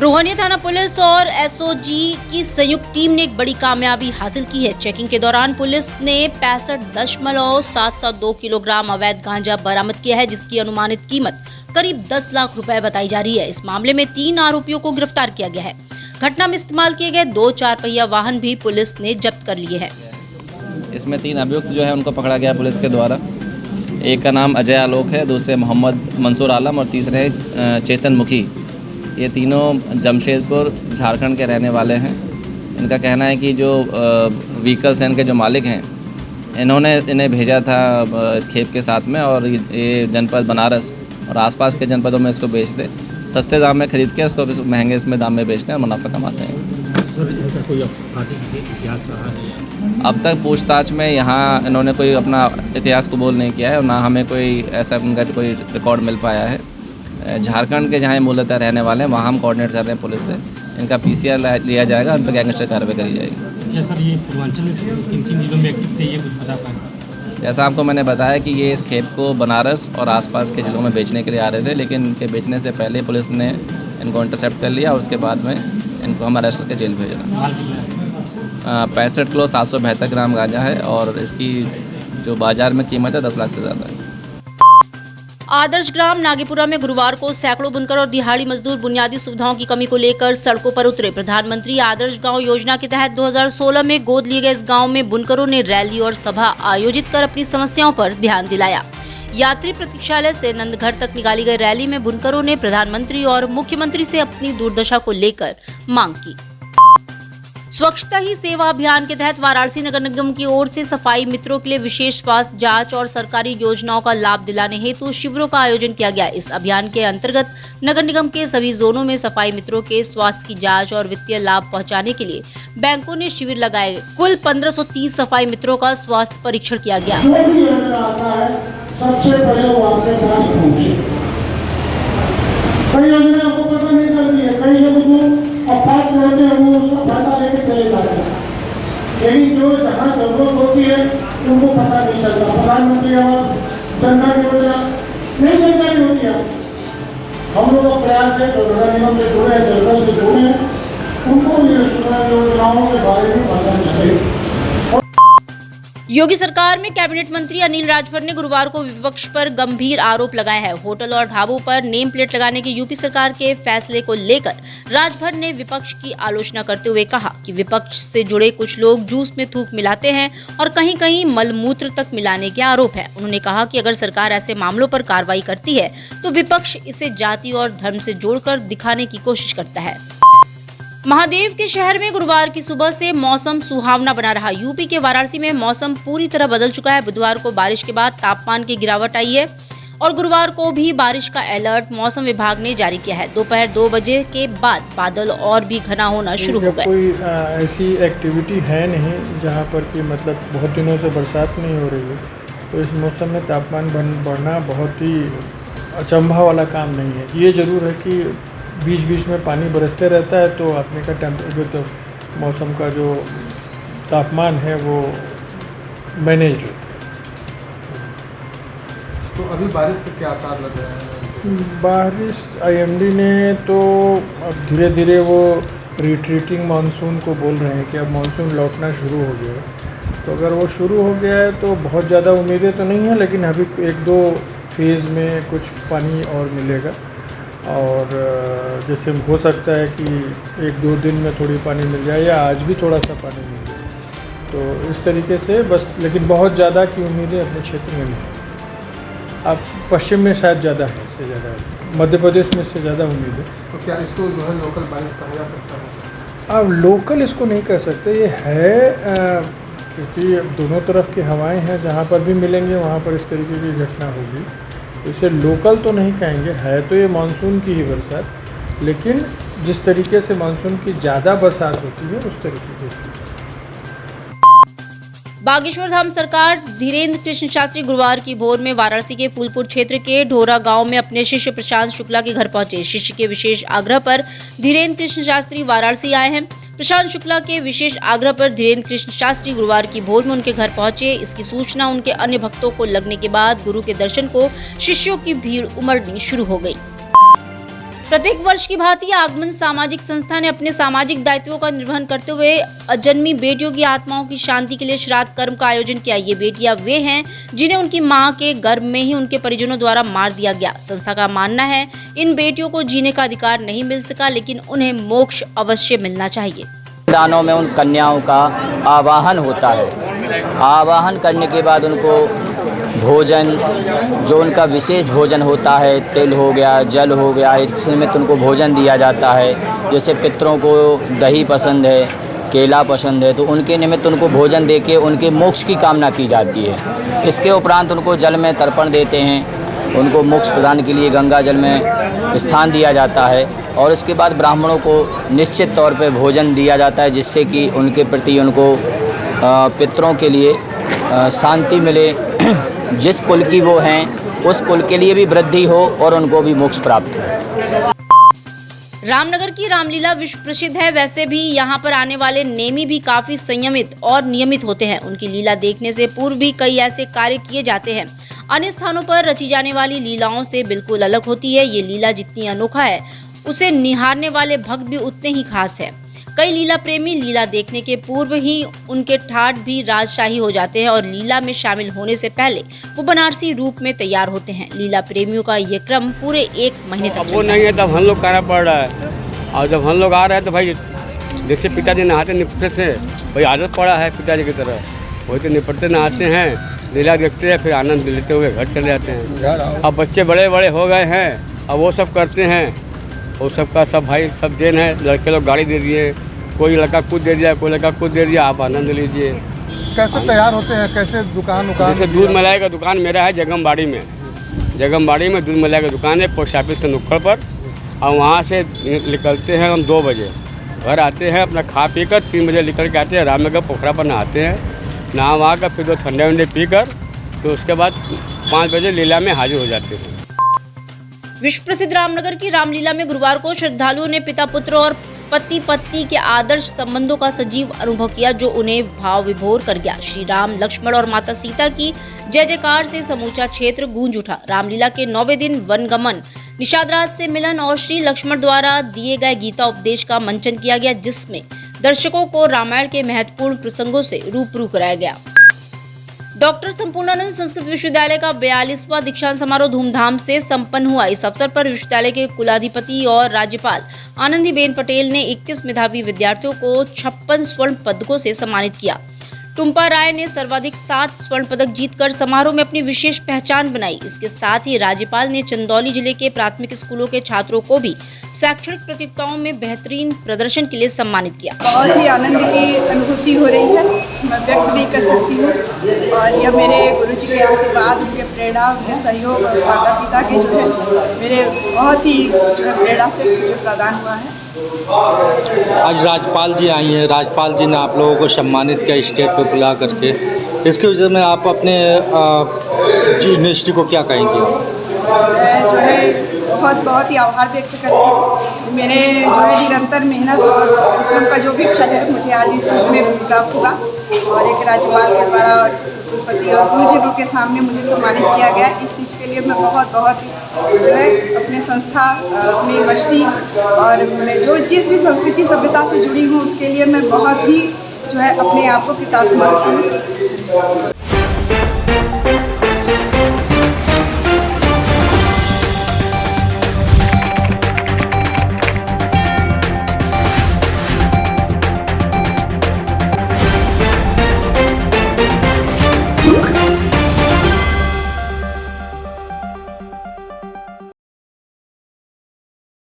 रोहनिया थाना पुलिस और एसओजी की संयुक्त टीम ने एक बड़ी कामयाबी हासिल की है। चेकिंग के दौरान पुलिस ने 65.772 किलोग्राम अवैध गांजा बरामद किया है, जिसकी अनुमानित कीमत करीब 10 लाख रुपए बताई जा रही है। इस मामले में 3 आरोपियों को गिरफ्तार किया गया है। घटना में इस्तेमाल किए गए 2 4-पहिया वाहन भी पुलिस ने जब्त कर लिए हैं। इसमें 3 अभियुक्त जो है उनको पकड़ा गया पुलिस के द्वारा। एक का नाम अजय आलोक है, दूसरे मोहम्मद मंसूर आलम और तीसरे चेतन मुखी। ये तीनों जमशेदपुर झारखंड के रहने वाले हैं। इनका कहना है कि जो व्हीकल्स हैं, इनके जो मालिक हैं, इन्होंने इन्हें भेजा था इस खेप के साथ में, और ये जनपद बनारस और आसपास के जनपदों में इसको बेचते, सस्ते दाम में खरीद के इसको महंगे इसमें दाम में बेचते हैं और मुनाफा कमाते हैं। अब तक पूछताछ में यहाँ इन्होंने कोई अपना इतिहास कबूल नहीं किया है और ना हमें कोई ऐसा इनका कोई रिकॉर्ड मिल पाया है। झारखंड के जहाँ मूलतः रहने वाले हैं वहाँ हम कोऑर्डिनेट कर रहे हैं पुलिस से। इनका पीसीआर लिया जाएगा, उन पर गैंगस्टर कार्रवाई करी जाएगी। सर, ये पूर्वांचल में किन जिलों में एक्टिव थे, ये कुछ पता पाया? जैसा आपको मैंने बताया कि ये इस खेप को बनारस और आसपास के जिलों में बेचने के लिए आ रहे थे, लेकिन इनके बेचने से पहले पुलिस ने इनको इंटरसेप्ट कर लिया और उसके बाद में इनको हम अरेस्ट करके जेल भेजना। 65 किलो 772 ग्राम गांजा है और इसकी जो बाज़ार में कीमत है 10 लाख से ज़्यादा है। आदर्श ग्राम नागेपुरा में गुरुवार को सैकड़ों बुनकर और दिहाड़ी मजदूर बुनियादी सुविधाओं की कमी को लेकर सड़कों पर उतरे। प्रधानमंत्री आदर्श गांव योजना के तहत 2016 में गोद लिए गए इस गांव में बुनकरों ने रैली और सभा आयोजित कर अपनी समस्याओं पर ध्यान दिलाया। यात्री प्रतीक्षालय से नंदघर तक निकाली गई रैली में बुनकरों ने प्रधानमंत्री और मुख्यमंत्री से अपनी दुर्दशा को लेकर मांग की। स्वच्छता ही सेवा अभियान के तहत वाराणसी नगर निगम की ओर से सफाई मित्रों के लिए विशेष स्वास्थ्य जांच और सरकारी योजनाओं का लाभ दिलाने हेतु शिविरों का आयोजन किया गया। इस अभियान के अंतर्गत नगर निगम के सभी जोनों में सफाई मित्रों के स्वास्थ्य की जांच और वित्तीय लाभ पहुंचाने के लिए बैंकों ने शिविर लगाए। कुल 1530 सफाई मित्रों का स्वास्थ्य परीक्षण किया गया। सबसे पहले वो आपके पास पहुंचे। कई योजना आपको पता नहीं चलती है, कई लोग जो अफवाह करते हैं वो उसका फायदा लेके चले जाते हैं, लेकिन जो जहाँ जरूरत होती है उनको पता नहीं चलता। प्रधानमंत्री आवास जनधन योजना नहीं जानकारी होती है। हम लोग का प्रयास है जो नगर निगम से जुड़े हैं, जरूरत से जुड़े हैं, उनको ये योजनाओं के बारे में पता चले। योगी सरकार में कैबिनेट मंत्री अनिल राजभर ने गुरुवार को विपक्ष पर गंभीर आरोप लगाया है। होटल और ढाबों पर नेम प्लेट लगाने के यूपी सरकार के फैसले को लेकर राजभर ने विपक्ष की आलोचना करते हुए कहा कि विपक्ष से जुड़े कुछ लोग जूस में थूक मिलाते हैं और कहीं कहीं मलमूत्र तक मिलाने के आरोप है। उन्होंने कहा कि अगर सरकार ऐसे मामलों पर कार्रवाई करती है तो विपक्ष इसे जाति और धर्म से जोड़कर दिखाने की कोशिश करता है। महादेव के शहर में गुरुवार की सुबह से मौसम सुहावना बना रहा। यूपी के वाराणसी में मौसम पूरी तरह बदल चुका है। बुधवार को बारिश के बाद तापमान की गिरावट आई है और गुरुवार को भी बारिश का अलर्ट मौसम विभाग ने जारी किया है। दोपहर 2 बजे के बाद बादल और भी घना होना शुरू हो गए। कोई ऐसी एक्टिविटी है नहीं जहाँ पर कि मतलब बहुत दिनों से बरसात नहीं हो रही है, तो इस मौसम में तापमान बढ़ना बहुत ही अचंभा वाला काम नहीं है। ये ज़रूर है कि बीच बीच में पानी बरसते रहता है, तो अपने का टेम्परेचर तो मौसम का जो तापमान है वो मैनेज होता है। तो अभी बारिश के क्या आसार लग रहे हैं? बारिश आईएमडी ने तो अब धीरे धीरे वो रिट्रीटिंग मानसून को बोल रहे हैं कि अब मानसून लौटना शुरू हो गया है। तो अगर वो शुरू हो गया है तो बहुत ज़्यादा उम्मीदें तो नहीं है, लेकिन अभी 1-2 फेज़ में कुछ पानी और मिलेगा और जैसे हो सकता है कि 1-2 दिन में थोड़ी पानी मिल जाए या आज भी थोड़ा सा पानी मिल जाए, तो इस तरीके से बस। लेकिन बहुत ज़्यादा की उम्मीदें अपने क्षेत्र में नहीं। अब पश्चिम में शायद ज़्यादा है, इससे ज़्यादा मध्य प्रदेश में इससे ज़्यादा उम्मीद है। तो क्या इसको जो है लोकल बारिश कहा जा सकता है? अब लोकल इसको नहीं कह सकते, ये है क्योंकि दोनों तरफ की हवाएं हैं, जहाँ पर भी मिलेंगे वहाँ पर इस तरीके की घटना होगी। इसे लोकल तो नहीं कहेंगे, है तो ये मानसून की ही बरसात, लेकिन जिस तरीके से मानसून की ज़्यादा बरसात होती है उस तरीके से। बागेश्वर धाम सरकार धीरेन्द्र कृष्ण शास्त्री गुरुवार की भोर में वाराणसी के फूलपुर क्षेत्र के ढोरा गांव में अपने शिष्य प्रशांत शुक्ला के घर पहुंचे। शिष्य के विशेष आग्रह पर धीरेन्द्र कृष्ण शास्त्री वाराणसी आए हैं। प्रशांत शुक्ला के विशेष आग्रह पर धीरेन्द्र कृष्ण शास्त्री गुरुवार की भोर में उनके घर पहुंचे। इसकी सूचना उनके अन्य भक्तों को लगने के बाद गुरु के दर्शन को शिष्यों की भीड़ उमड़नी शुरू हो गई। प्रत्येक वर्ष की भांति आगमन सामाजिक संस्था ने अपने सामाजिक दायित्वों का निर्वहन करते हुए अजन्मी बेटियों की आत्माओं की शांति के लिए श्राद्ध कर्म का आयोजन किया। ये बेटियां वे हैं जिन्हें उनकी मां के गर्भ में ही उनके परिजनों द्वारा मार दिया गया। संस्था का मानना है इन बेटियों को जीने का अधिकार नहीं मिल सका, लेकिन उन्हें मोक्ष अवश्य मिलना चाहिए। दानों में उन कन्याओं का आवाहन होता है। आवाहन करने के बाद उनको भोजन, जो उनका विशेष भोजन होता है, तिल हो गया, जल हो गया, इस निमित्त उनको भोजन दिया जाता है। जैसे पितरों को दही पसंद है, केला पसंद है, तो उनके निमित्त उनको भोजन देके उनके मोक्ष की कामना की जाती है। इसके उपरांत उनको जल में तर्पण देते हैं, उनको मोक्ष प्रदान के लिए गंगा जल में स्थान दिया जाता है और इसके बाद ब्राह्मणों को निश्चित तौर पे भोजन दिया जाता है, जिससे कि उनके प्रति उनको पितरों के लिए शांति मिले। जिस कुल की वो हैं उस कुल के लिए भी वृद्धि हो और उनको भी मोक्ष प्राप्त हो। रामनगर की रामलीला विश्व प्रसिद्ध है। वैसे भी यहाँ पर आने वाले नेमी भी काफी संयमित और नियमित होते हैं। उनकी लीला देखने से पूर्व भी कई ऐसे कार्य किए जाते हैं। अन्य स्थानों पर रची जाने वाली लीलाओं से बिल्कुल अलग होती है। ये लीला जितनी अनोखा है, उसे निहारने वाले भक्त भी उतने ही खास है। कई लीला प्रेमी लीला देखने के पूर्व ही उनके ठाठ भी राजशाही हो जाते हैं और लीला में शामिल होने से पहले वो बनारसी रूप में तैयार होते हैं। लीला प्रेमियों का ये क्रम पूरे 1 महीने तक वो नहीं है, तब हम लोग करना पड़ रहा है। और जब हम लोग आ रहे हैं तो भाई जैसे पिताजी नहाते निपटते थे, भाई आदत पड़ा है पिताजी की तरह, वही तो निपटते नहाते हैं, लीला देखते हैं, फिर आनंद लेते हुए घर चले जाते हैं। अब बच्चे बड़े बड़े हो गए हैं, अब वो सब करते हैं, वो सब का सब भाई सब देन है। लड़के लोग गाड़ी दे दिए, कोई लड़का खुद दे दिया, कोई लड़का खुद दे दिया, आप आनंद लीजिए। कैसे तैयार होते हैं, कैसे दुकान जैसे दूध मलाई का दुकान मेरा है जगमबाड़ी में। जगमबाड़ी में दूध मलाई का दुकान है, पोस्ट ऑफिस के नुक्कड़ पर। और वहाँ से निकलते हैं हम 2 बजे, घर आते हैं, अपना खा पी कर 3 बजे निकल के आते हैं, रामनगर पोखरा पर नहाते हैं। नहा वहाँ कर फिर 2 ठंडे वंडे पी कर तो उसके बाद 5 बजे लीला में हाजिर हो जाते हैं। विश्व प्रसिद्ध रामनगर की रामलीला में गुरुवार को श्रद्धालुओं ने पिता पुत्र और पति पत्नी के आदर्श संबंधों का सजीव अनुभव किया, जो उन्हें भाव विभोर कर गया। श्री राम, लक्ष्मण और माता सीता की जय जयकार से समूचा क्षेत्र गूंज उठा। रामलीला के 9वें दिन वनगमन, निषाद राज से मिलन और श्री लक्ष्मण द्वारा दिए गए गीता उपदेश का मंचन किया गया, जिसमें दर्शकों को रामायण के महत्वपूर्ण प्रसंगों से रूबरू कराया गया। डॉक्टर संपूर्णानंद संस्कृत विश्वविद्यालय का 42वां दीक्षांत समारोह धूमधाम से संपन्न हुआ। इस अवसर पर विश्वविद्यालय के कुलाधिपति और राज्यपाल आनंदीबेन पटेल ने 31 मेधावी विद्यार्थियों को 56 स्वर्ण पदकों से सम्मानित किया। टुम्पा राय ने सर्वाधिक 7 स्वर्ण पदक जीतकर समारोह में अपनी विशेष पहचान बनाई। इसके साथ ही राज्यपाल ने चंदौली जिले के प्राथमिक स्कूलों के छात्रों को भी शैक्षणिक प्रतियोगिताओं में बेहतरीन प्रदर्शन के लिए सम्मानित किया। बहुत ही आनंद की अनुभूति हो रही है, मैं व्यक्त नहीं कर सकती हूँ। और यह मेरे गुरुजी के आशीर्वाद, उनके प्रेरणा, उनके सहयोग, माता पिता के जो है मेरे बहुत ही जो है प्रेरणा से मुझे प्रदान हुआ है। आज राज्यपाल जी आई हैं, राज्यपाल जी ने आप लोगों को सम्मानित किया स्टेज पे बुला करके। इसके विषय में आप अपने यूनिवर्सिटी को क्या कहेंगे? मैं जो है बहुत ही आभार व्यक्त करती हूँ। मेरे जो है निरंतर मेहनत और परिश्रम का जो भी फल है मुझे आज इस रूप में प्राप्त हुआ और एक राज्यपाल के द्वारा कुलपति और गुरुजनों के सामने मुझे सम्मानित किया गया। इस चीज़ के लिए मैं बहुत जो है अपने संस्था, अपनी यूनिवर्सिटी और मैं जो जिस भी संस्कृति सभ्यता से जुड़ी हूँ उसके लिए मैं बहुत ही जो है अपने आप को कृतज्ञ मानती हूँ।